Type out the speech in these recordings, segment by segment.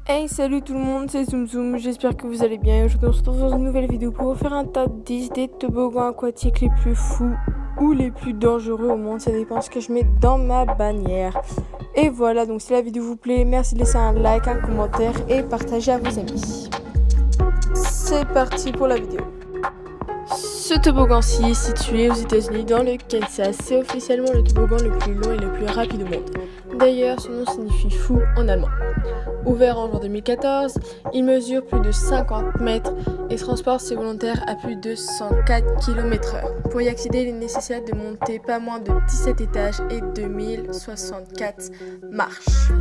Hey, salut tout le monde, c'est Zoom Zoom, j'espère que vous allez bien. Aujourd'hui on se retrouve dans une nouvelle vidéo pour vous faire un top 10 des toboggans aquatiques les plus fous ou les plus dangereux au monde, ça dépend de ce que je mets dans ma bannière. Et voilà, donc si la vidéo vous plaît, merci de laisser un like, un commentaire et partager à vos amis. C'est parti pour la vidéo. Ce toboggan-ci est situé aux États-Unis dans le Kansas. C'est officiellement le toboggan le plus long et le plus rapide au monde. D'ailleurs, son nom signifie fou en allemand. Ouvert en juin 2014, il mesure plus de 50 mètres et transporte ses volontaires à plus de 104 km/h. Pour y accéder, il est nécessaire de monter pas moins de 17 étages et 2064 marches.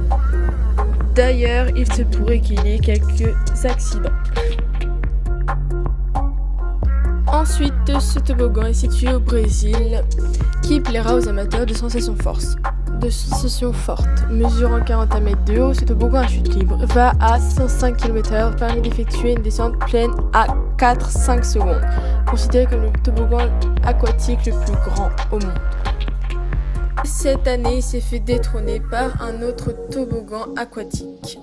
D'ailleurs, il se pourrait qu'il y ait quelques accidents. Ensuite, ce toboggan est situé au Brésil, qui plaira aux amateurs de sensations fortes. Mesurant 41 mètres de haut, ce toboggan à chute libre va à 105 km/h, permet d'effectuer une descente pleine à 4-5 secondes, considéré comme le toboggan aquatique le plus grand au monde. Cette année, il s'est fait détrôner par un autre toboggan aquatique.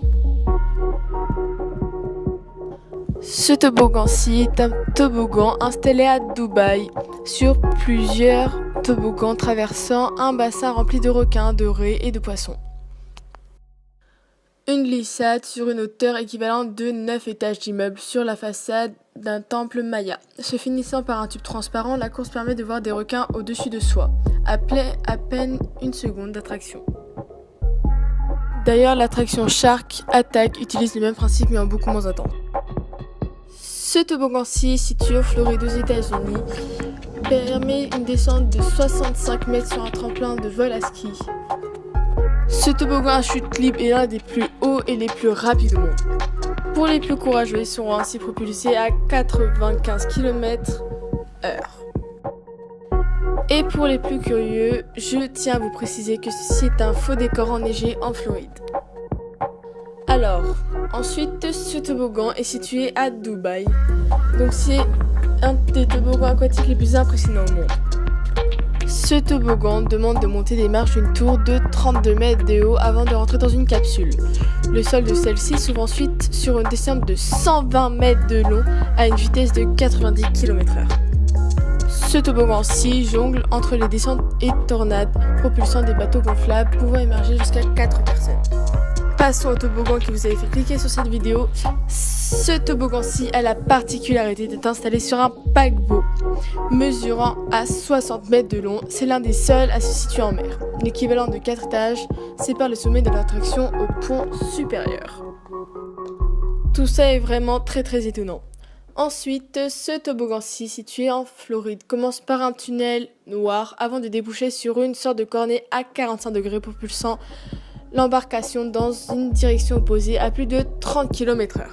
Ce toboggan-ci est un toboggan installé à Dubaï sur plusieurs toboggans traversant un bassin rempli de requins, de raies et de poissons. Une glissade sur une hauteur équivalente de 9 étages d'immeuble sur la façade d'un temple maya. Se finissant par un tube transparent, la course permet de voir des requins au-dessus de soi, à peine une seconde d'attraction. D'ailleurs, l'attraction Shark Attack utilise le même principe mais en beaucoup moins intense. Ce toboggan-ci, situé en Floride aux États-Unis, permet une descente de 65 mètres sur un tremplin de vol à ski. Ce toboggan à chute libre est l'un des plus hauts et les plus rapides au monde. Pour les plus courageux, ils seront ainsi propulsés à 95 km/h. Et pour les plus curieux, je tiens à vous préciser que ceci est un faux décor enneigé en Floride. Alors, ensuite, ce toboggan est situé à Dubaï. Donc c'est un des toboggans aquatiques les plus impressionnants au monde. Ce toboggan demande de monter des marches d'une tour de 32 mètres de haut avant de rentrer dans une capsule. Le sol de celle-ci s'ouvre ensuite sur une descente de 120 mètres de long à une vitesse de 90 km/h. Ce toboggan-ci jongle entre les descentes et tornades, propulsant des bateaux gonflables pouvant émerger jusqu'à 4 personnes. Passons au toboggan qui vous avez fait cliquer sur cette vidéo. Ce toboggan-ci a la particularité d'être installé sur un paquebot mesurant à 60 mètres de long. C'est l'un des seuls à se situer en mer. L'équivalent de 4 étages sépare le sommet de l'attraction au pont supérieur. Tout ça est vraiment très étonnant. Ensuite, ce toboggan-ci, situé en Floride, commence par un tunnel noir avant de déboucher sur une sorte de cornet à 45 degrés propulsant l'embarcation dans une direction opposée à plus de 30 km/h.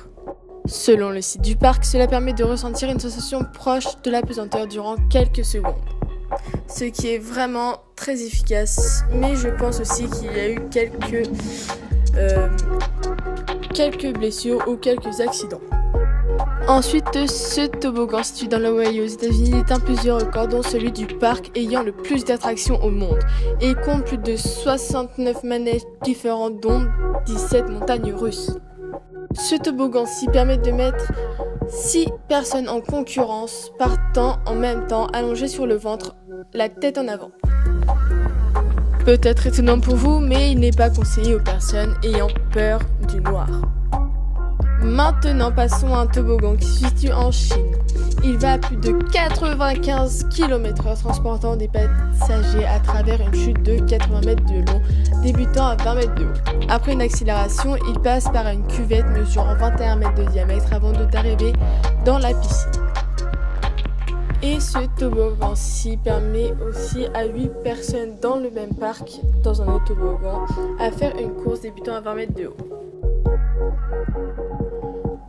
Selon le site du parc, cela permet de ressentir une sensation proche de la pesanteur durant quelques secondes. Ce qui est vraiment très efficace, mais je pense aussi qu'il y a eu quelques blessures ou quelques accidents. Ensuite, ce toboggan situé dans l'Ohio aux États-Unis détient plusieurs records, dont celui du parc ayant le plus d'attractions au monde. Et il compte plus de 69 manèges différents, dont 17 montagnes russes. Ce toboggan-ci permet de mettre 6 personnes en concurrence, partant en même temps, allongées sur le ventre, la tête en avant. Peut-être étonnant pour vous, mais il n'est pas conseillé aux personnes ayant peur du noir. Maintenant, passons à un toboggan qui se situe en Chine. Il va à plus de 95 km/h, transportant des passagers à travers une chute de 80 mètres de long, débutant à 20 mètres de haut. Après une accélération, il passe par une cuvette mesurant 21 mètres de diamètre avant d'arriver dans la piscine. Et ce toboggan-ci permet aussi à 8 personnes dans le même parc, dans un autre toboggan, à faire une course débutant à 20 mètres de haut.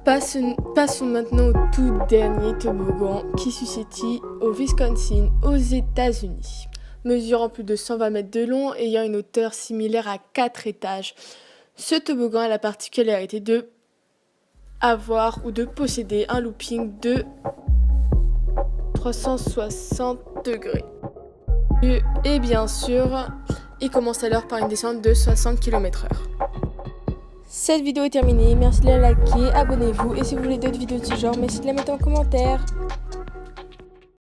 Passons maintenant au tout dernier toboggan qui se situe au Wisconsin, aux États-Unis. Mesurant plus de 120 mètres de long, ayant une hauteur similaire à 4 étages, ce toboggan a la particularité de avoir ou de posséder un looping de 360 degrés. Et bien sûr, il commence alors par une descente de 60 km/h. Cette vidéo est terminée, merci de la liker, abonnez-vous et si vous voulez d'autres vidéos de ce genre, merci de la mettre en commentaire.